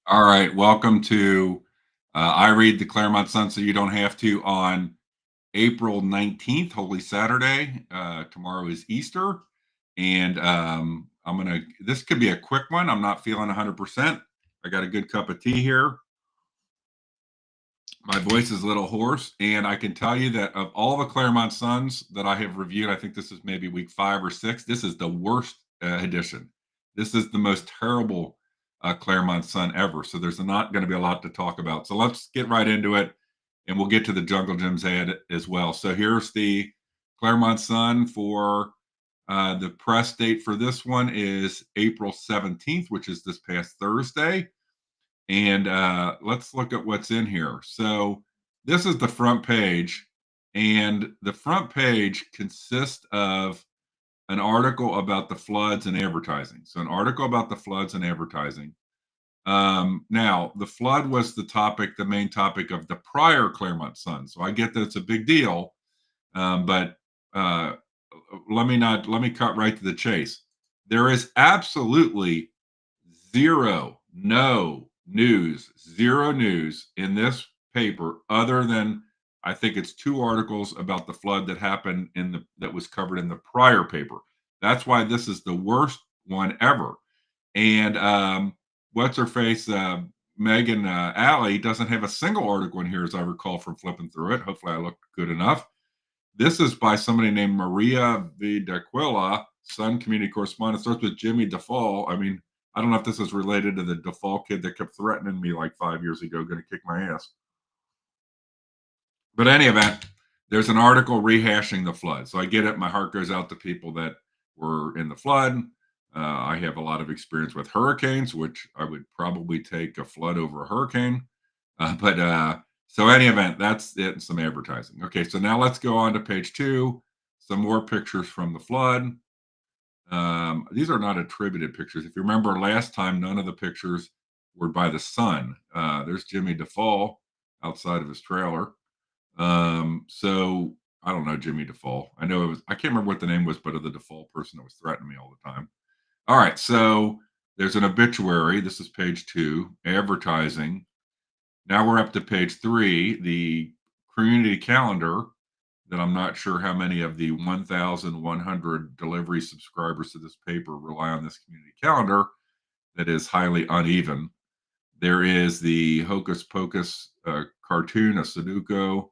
All right, welcome to I Read the Clermont Sun So You Don't Have to on April 19th, Holy Saturday. Tomorrow is Easter. And this could be a quick one. I'm not feeling 100%. I got a good cup of tea here. My voice is a little hoarse. And I can tell you that of all the Clermont Suns that I have reviewed, I think this is maybe week 5 or 6. This is the worst edition. This is the most terrible Claremont Sun ever. So there's not going to be a lot to talk about. So let's get right into it, and we'll get to the Jungle Gyms ad as well. So here's the Claremont Sun for the press date for this one is April 17th, which is this past Thursday. And let's look at what's in here. So this is the front page, and the front page consists of an article about the floods and advertising. So an article about the floods and advertising. Now, the flood was the main topic of the prior Claremont Sun. So I get that it's a big deal, but let me cut right to the chase. There is absolutely zero news in this paper other than I think it's 2 articles about the flood that happened that was covered in the prior paper. That's why this is the worst one ever. And what's her face? Megan Alley doesn't have a single article in here, as I recall from flipping through it. Hopefully, I look good enough. This is by somebody named Maria V. D'Aquila, Sun community correspondent. Starts with Jimmy DeFall. I mean, I don't know if this is related to the DeFall kid that kept threatening me like 5 years ago, going to kick my ass. But any event, there's an article rehashing the flood. So I get it. My heart goes out to people that were in the flood. I have a lot of experience with hurricanes, which I would probably take a flood over a hurricane. So any event, that's it. And some advertising. Okay, so now let's go on to page 2. Some more pictures from the flood. These are not attributed pictures. If you remember last time, none of the pictures were by the Sun. There's Jimmy DeFall outside of his trailer. So I don't know Jimmy DeFall. I can't remember what the name was, but of the DeFall person that was threatening me all the time. All right, so there's an obituary. This is page 2, advertising. Now we're up to page 3, the community calendar that I'm not sure how many of the 1,100 delivery subscribers to this paper rely on this community calendar that is highly uneven. There is the Hocus Pocus cartoon, a Sudoku,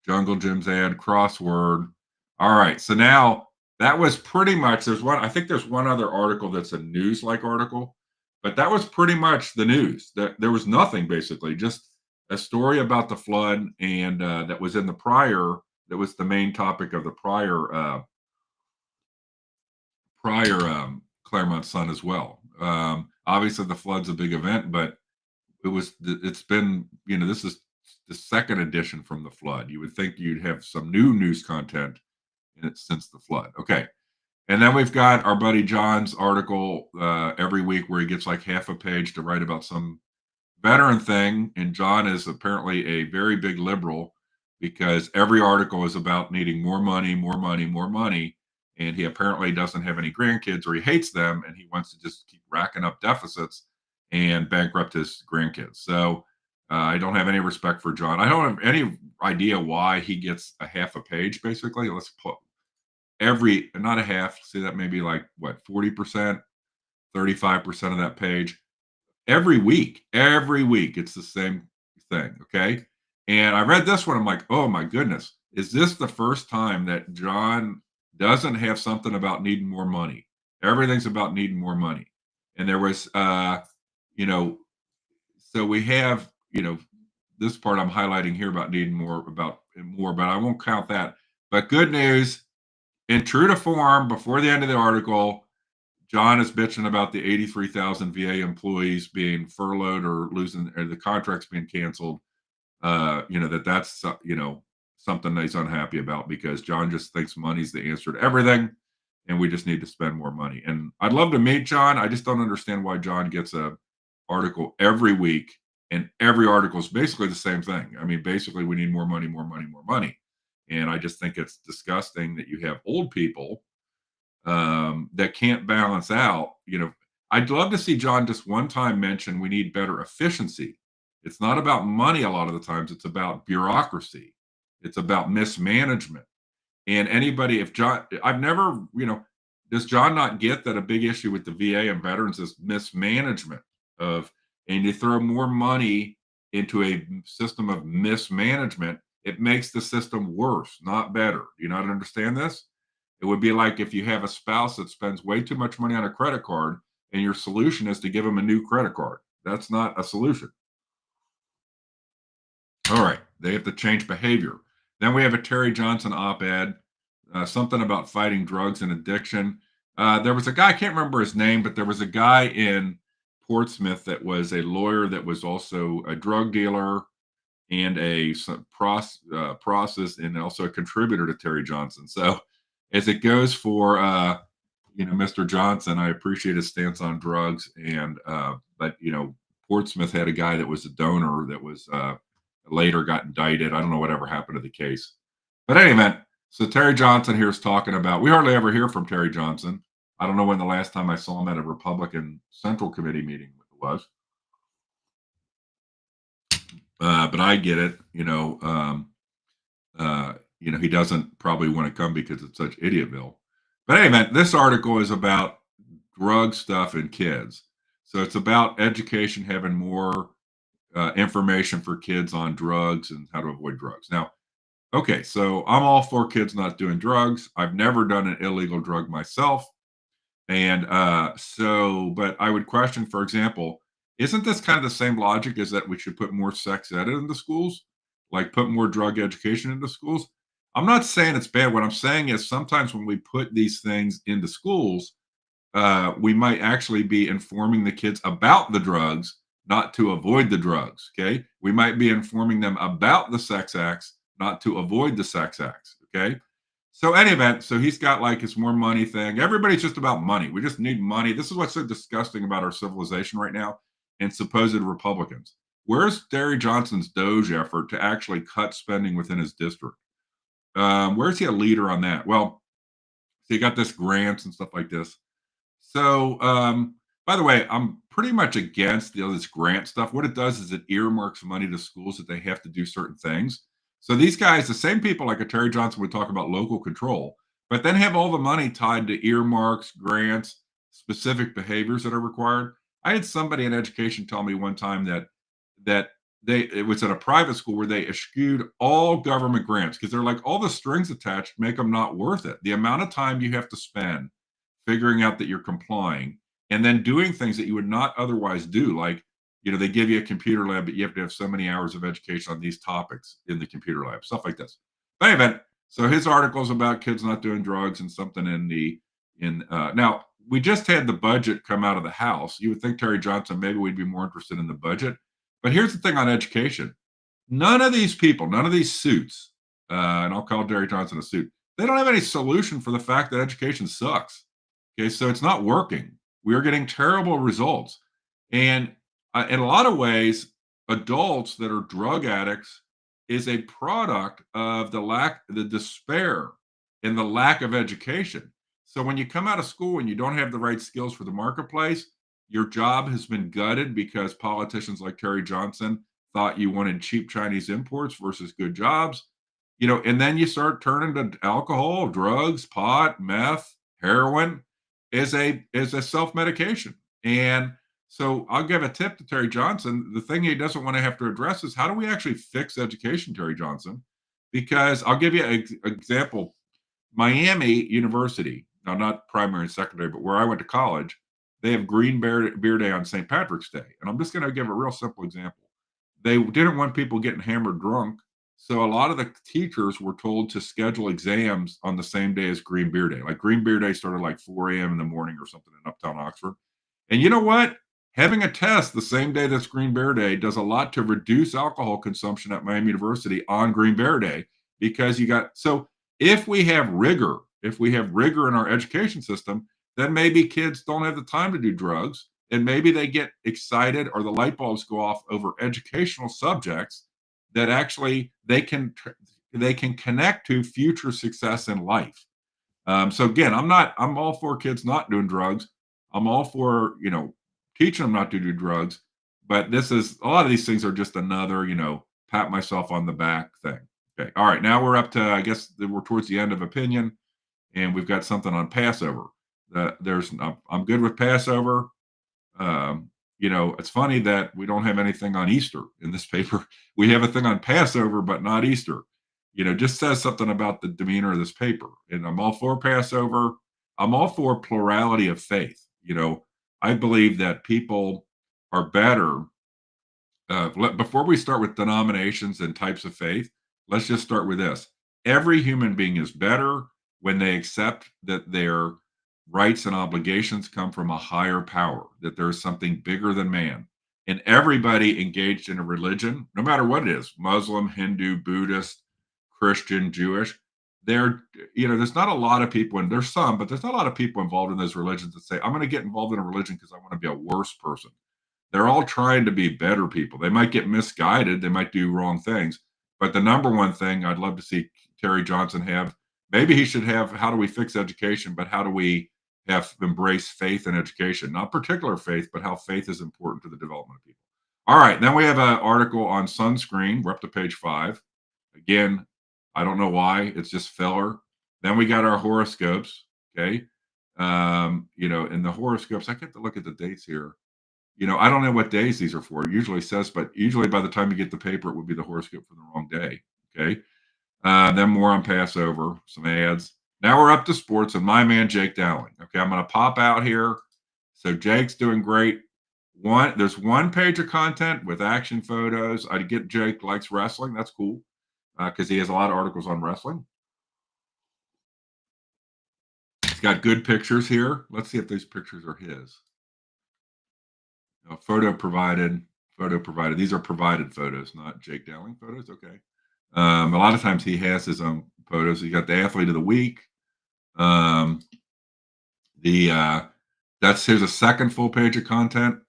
Jungle Gyms ad, crossword. All right, so now that was pretty much, I think there's one other article that's a news-like article, but that was pretty much the news. There was nothing basically, just a story about the flood, and that was that was the main topic of the prior Claremont Sun as well. Obviously, the flood's a big event, but it's been, this is the second edition from the flood. You would think you'd have some new news content in it since the flood. Okay. And then we've got our buddy John's article every week where he gets like half a page to write about some veteran thing. And John is apparently a very big liberal because every article is about needing more money, more money, more money. And he apparently doesn't have any grandkids, or he hates them, and he wants to just keep racking up deficits and bankrupt his grandkids. So I don't have any respect for John. I don't have any idea why he gets a half a page, basically. Let's put not a half, see that maybe like what, 40%, 35% of that page. Every week, it's the same thing. Okay. And I read this one. I'm like, oh my goodness, is this the first time that John doesn't have something about needing more money? Everything's about needing more money. And there was, so we have, this part I'm highlighting here about needing more, but I won't count that. But good news, in true to form, before the end of the article, John is bitching about the 83,000 VA employees being furloughed or the contracts being canceled. That's something that he's unhappy about because John just thinks money's the answer to everything, and we just need to spend more money. And I'd love to meet John. I just don't understand why John gets a article every week, and every article is basically the same thing. I mean, basically, we need more money, more money, more money. And I just think it's disgusting that you have old people that can't balance out. I'd love to see John just one time mention we need better efficiency. It's not about money a lot of the times, it's about bureaucracy. It's about mismanagement. And anybody, if John, I've never, does John not get that a big issue with the VA and veterans is mismanagement of, and you throw more money into a system of mismanagement, it makes the system worse, not better. Do you not understand this? It would be like if you have a spouse that spends way too much money on a credit card and your solution is to give them a new credit card. That's not a solution. All right. They have to change behavior. Then we have a Terry Johnson op ed, something about fighting drugs and addiction. There was a guy, I can't remember his name, but there was a guy in Portsmouth that was a lawyer that was also a drug dealer and process and also a contributor to Terry Johnson. So as it goes for Mr. Johnson, I appreciate his stance on drugs, and but Portsmouth had a guy that was a donor that was later got indicted. I don't know whatever happened to the case, but any event. So Terry Johnson here is talking about. We hardly ever hear from Terry Johnson. I don't know when the last time I saw him at a Republican Central Committee meeting was. But I get it. He doesn't probably want to come because it's such idiotville. But anyway, this article is about drug stuff and kids. So it's about education having more information for kids on drugs and how to avoid drugs. Now, okay, so I'm all for kids not doing drugs. I've never done an illegal drug myself. And but I would question, for example, isn't this kind of the same logic as that we should put more sex ed into schools, like put more drug education into schools? I'm not saying it's bad. What I'm saying is sometimes when we put these things into schools, we might actually be informing the kids about the drugs, not to avoid the drugs. Okay. We might be informing them about the sex acts, not to avoid the sex acts. Okay. So, any event, so he's got like his more money thing. Everybody's just about money. We just need money. This is what's so disgusting about our civilization right now and supposed Republicans. Where's Terry Johnson's Doge effort to actually cut spending within his district? Where's he a leader on that? Well, so you got this grants and stuff like this. So, by the way, I'm pretty much against this grant stuff. What it does is it earmarks money to schools that they have to do certain things. So these guys, the same people like a Terry Johnson would talk about local control, but then have all the money tied to earmarks, grants, specific behaviors that are required. I had somebody in education tell me one time that it was at a private school where they eschewed all government grants because they're like all the strings attached make them not worth it. The amount of time you have to spend figuring out that you're complying and then doing things that you would not otherwise do, like they give you a computer lab, but you have to have so many hours of education on these topics in the computer lab, stuff like this. But anyway, so his article is about kids not doing drugs and something now we just had the budget come out of the House. You would think Terry Johnson, maybe we'd be more interested in the budget. But here's the thing on education. None of these people, none of these suits, and I'll call Terry Johnson a suit, they don't have any solution for the fact that education sucks. Okay, so it's not working. We are getting terrible results. And in a lot of ways, adults that are drug addicts is a product of the despair and the lack of education. So when you come out of school and you don't have the right skills for the marketplace, your job has been gutted because politicians like Terry Johnson thought you wanted cheap Chinese imports versus good jobs. And then you start turning to alcohol, drugs, pot, meth, heroin is a self-medication. And so I'll give a tip to Terry Johnson. The thing he doesn't want to have to address is how do we actually fix education, Terry Johnson? Because I'll give you an example. Miami University, now not primary and secondary, but where I went to college, they have Green Beer Day on St. Patrick's Day. And I'm just going to give a real simple example. They didn't want people getting hammered drunk. So a lot of the teachers were told to schedule exams on the same day as Green Beer Day. Like Green Beer Day started like 4 a.m. in the morning or something in uptown Oxford. And you know what? Having a test the same day that's Green Beer Day does a lot to reduce alcohol consumption at Miami University on Green Beer Day because if we have rigor in our education system, then maybe kids don't have the time to do drugs and maybe they get excited or the light bulbs go off over educational subjects that actually they can connect to future success in life. So again, I'm all for kids not doing drugs. I'm all for, teaching them not to do drugs, but this is a lot of these things are just another, pat myself on the back thing. Okay. All right. Now we're up to, I guess we're towards the end of opinion, and we've got something on Passover. I'm good with Passover. It's funny that we don't have anything on Easter in this paper. We have a thing on Passover, but not Easter. Just says something about the demeanor of this paper. And I'm all for Passover. I'm all for plurality of faith. I believe that people are better. Before we start with denominations and types of faith, let's just start with this. Every human being is better when they accept that their rights and obligations come from a higher power, that there is something bigger than man. And everybody engaged in a religion, no matter what it is, Muslim, Hindu, Buddhist, Christian, Jewish, there's not a lot of people, and there's some, but there's not a lot of people involved in those religions that say, I'm going to get involved in a religion because I want to be a worse person. They're all trying to be better people. They might get misguided, they might do wrong things. But the number one thing I'd love to see Terry Johnson have, maybe he should have, how do we fix education, but how do we have embrace faith in education? Not particular faith, but how faith is important to the development of people. All right, then we have an article on sunscreen. We're up to page 5. Again, I don't know why. It's just filler. Then we got our horoscopes. Okay. In the horoscopes, I get to look at the dates here. I don't know what days these are for. It usually says, but usually by the time you get the paper, it would be the horoscope for the wrong day. Okay. Then more on Passover, some ads. Now we're up to sports and my man, Jake Dowling. Okay. I'm going to pop out here. So Jake's doing great. There's one page of content with action photos. I get Jake likes wrestling. That's cool because he has a lot of articles on wrestling. He's got good pictures here. Let's see if these pictures are his. Photo provided. These are provided photos, not Jake Dowling photos. Okay. A lot of times he has his own photos. He got the athlete of the week. Here's a second full page of content.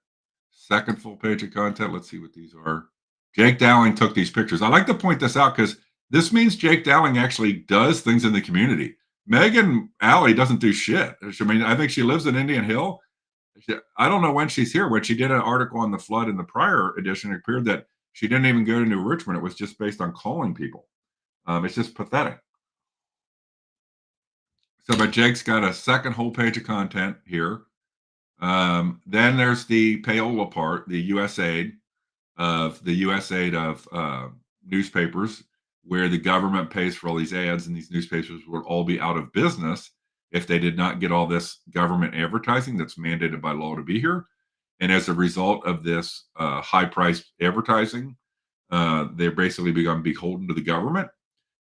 Let's see what these are. Jake Dowling took these pictures. I like to point this out because this means Jake Dowling actually does things in the community. Megan Alley doesn't do shit. I think she lives in Indian Hill. I don't know when she's here. When she did an article on the flood in the prior edition, it appeared that she didn't even go to New Richmond. It was just based on calling people. It's just pathetic. But Jake's got a second whole page of content here. Then there's the payola part, the USAID of newspapers, where the government pays for all these ads, and these newspapers would all be out of business if they did not get all this government advertising that's mandated by law to be here. And as a result of this high-priced advertising, they're basically become beholden to the government,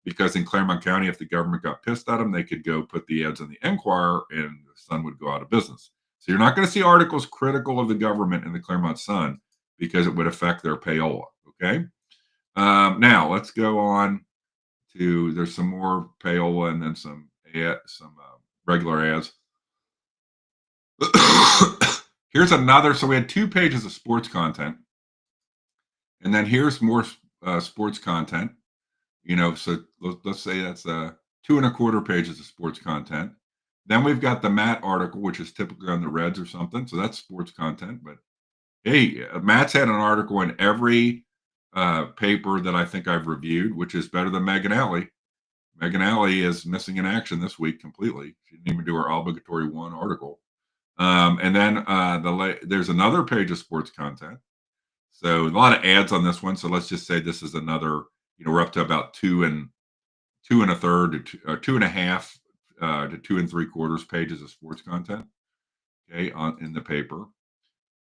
because in Clermont County, if the government got pissed at them, they could go put the ads in the Enquirer and the Sun would go out of business. So you're not going to see articles critical of the government in the Clermont Sun because it would affect their payola. Okay. Now let's go on to, there's some more payola and then some regular ads. Here's another. So we had 2 pages of sports content, and then here's more sports content. So let's say that's 2 1/4 pages of sports content. Then we've got the Matt article, which is typically on the Reds or something. So that's sports content. But hey, Matt's had an article in every paper that I think I've reviewed, which is better than Megan Alley. Megan Alley is missing in action this week completely. She didn't even do her obligatory 1 article. And then there's another page of sports content. So a lot of ads on this one. So let's just say this is another, we're up to about 2 1/3 to 2 1/2 to 2 3/4 pages of sports content. Okay. In the paper.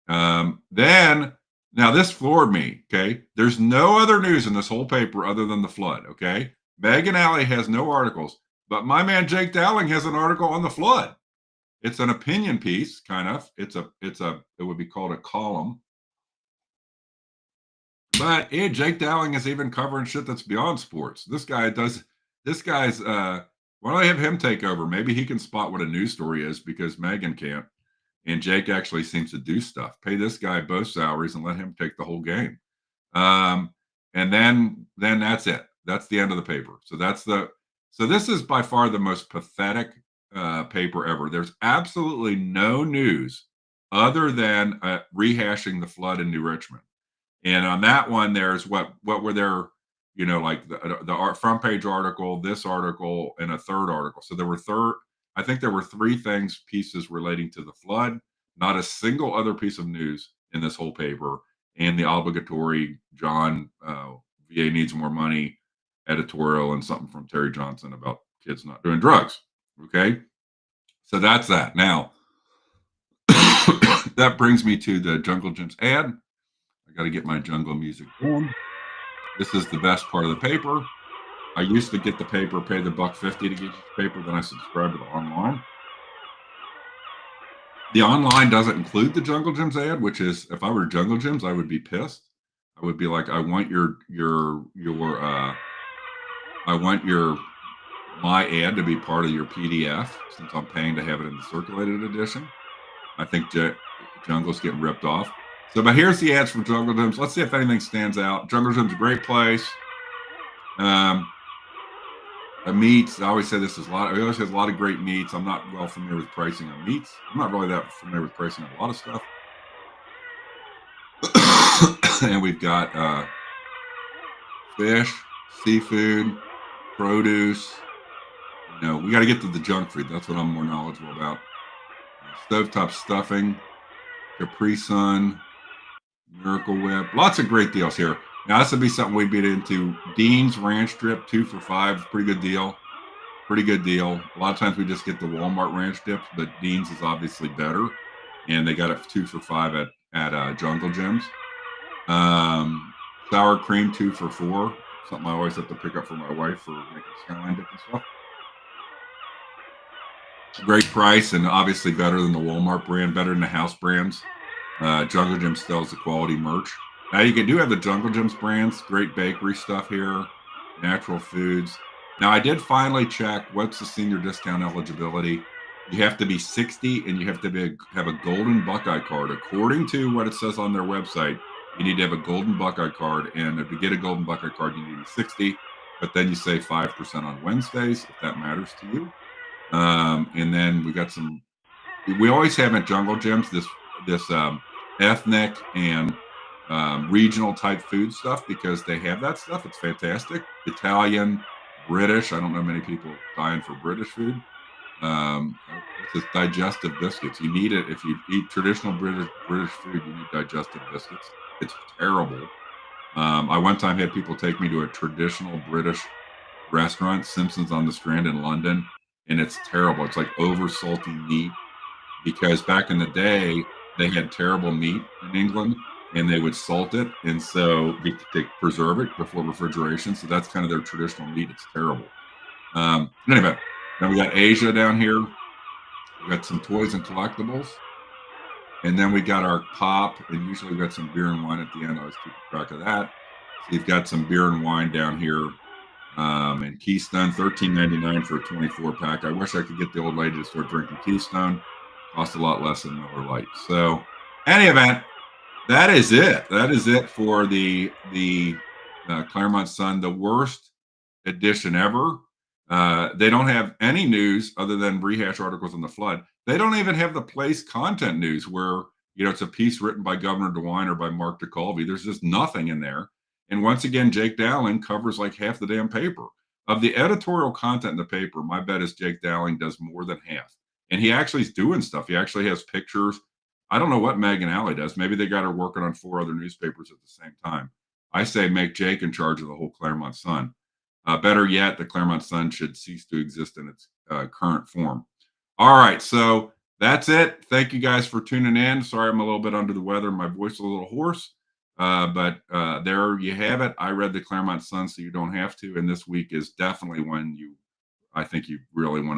Then now this floored me. Okay. There's no other news in this whole paper other than the flood. Okay. Megan Alley has no articles, but my man Jake Dowling has an article on the flood. It's an opinion piece, kind of. It would be called a column. But Jake Dowling is even covering shit that's beyond sports. This guy's why don't I have him take over? Maybe he can spot what a news story is because Megan can't. And Jake actually seems to do stuff. Pay this guy both salaries and let him take the whole game. And then that's it. That's the end of the paper. So this is by far the most pathetic paper ever. There's absolutely no news other than rehashing the flood in New Richmond. And on that one, there's what were there, like the front page article, this article, and a third article. So there were I think there were three pieces relating to the flood, not a single other piece of news in this whole paper, and the obligatory John VA needs more money editorial and something from Terry Johnson about kids not doing drugs. Okay. So that's that. Now, that brings me to the Jungle Gyms ad. I got to get my jungle music going. This is the best part of the paper. I used to get the paper, pay the $1.50 to get the paper, then I subscribed to the online. The online doesn't include the Jungle Gyms ad, which is, if I were Jungle Gyms, I would be pissed. I would be like, I want my ad to be part of your PDF, since I'm paying to have it in the circulated edition. I think Jungle's getting ripped off. So, but here's the ads for Jungle Gyms. Let's see if anything stands out. Jungle Gyms, a great place. Meats. I always say this is It always has a lot of great meats. I'm not well familiar with pricing on meats. I'm not really that familiar with pricing on a lot of stuff. And we've got fish, seafood, produce. We got to get to the junk food. That's what I'm more knowledgeable about. Stovetop stuffing, Capri Sun, Miracle Whip. Lots of great deals here. Now, this would be something we'd get into. Dean's Ranch Dip, 2 for $5. Pretty good deal. A lot of times we just get the Walmart ranch dips, but Dean's is obviously better. And they got it 2 for $5 at Jungle Gyms. Sour cream, 2 for $4. Something I always have to pick up for my wife for making skyline dip and stuff. Great price, and obviously better than the Walmart brand, better than the house brands. Jungle Gym sells the quality merch. Now you do have the Jungle Gyms brands, great bakery stuff here, natural foods. Now I did finally check what's the senior discount eligibility. You have to be 60 and you have to have a golden Buckeye card. According to what it says on their website, you need to have a golden Buckeye card. And if you get a golden Buckeye card, you need to be 60, but then you save 5% on Wednesdays, if that matters to you. And then we always have at Jungle Gyms this ethnic and regional type food stuff, because they have that stuff. It's fantastic. Italian, British. I don't know many people dying for British food. It's digestive biscuits. You need it if you eat traditional British food. You need digestive biscuits. It's terrible. I one time had people take me to a traditional British restaurant, Simpsons on the Strand in London, and it's terrible. It's like over salty meat, because back in the day they had terrible meat in England, and they would salt it, and so they preserve it before refrigeration. So that's kind of their traditional meat. It's terrible. Anyway, then we got Asia down here. We got some toys and collectibles, and then we got our pop, and usually we got some beer and wine at the end. I always keep track of that. So you've got some beer and wine down here, and Keystone, $13.99 for a 24-pack. I wish I could get the old lady to start drinking Keystone. Cost a lot less than Miller Lite. So, any event, that is it. That is it for the Clermont Sun, the worst edition ever. They don't have any news other than rehash articles on the flood. They don't even have the place content news where, it's a piece written by Governor DeWine or by Mark DeColvey. There's just nothing in there. And once again, Jake Dowling covers like half the damn paper. Of the editorial content in the paper, my bet is Jake Dowling does more than half. And he actually is doing stuff. He actually has pictures. I don't know what Megan Alley does. Maybe they got her working on 4 other newspapers at the same time. I say make Jake in charge of the whole Clermont Sun. Better yet, the Clermont Sun should cease to exist in its current form. All right, so that's it. Thank you guys for tuning in. Sorry I'm a little bit under the weather. My voice is a little hoarse, but there you have it. I read the Clermont Sun, so you don't have to. And this week is definitely one I think you really want to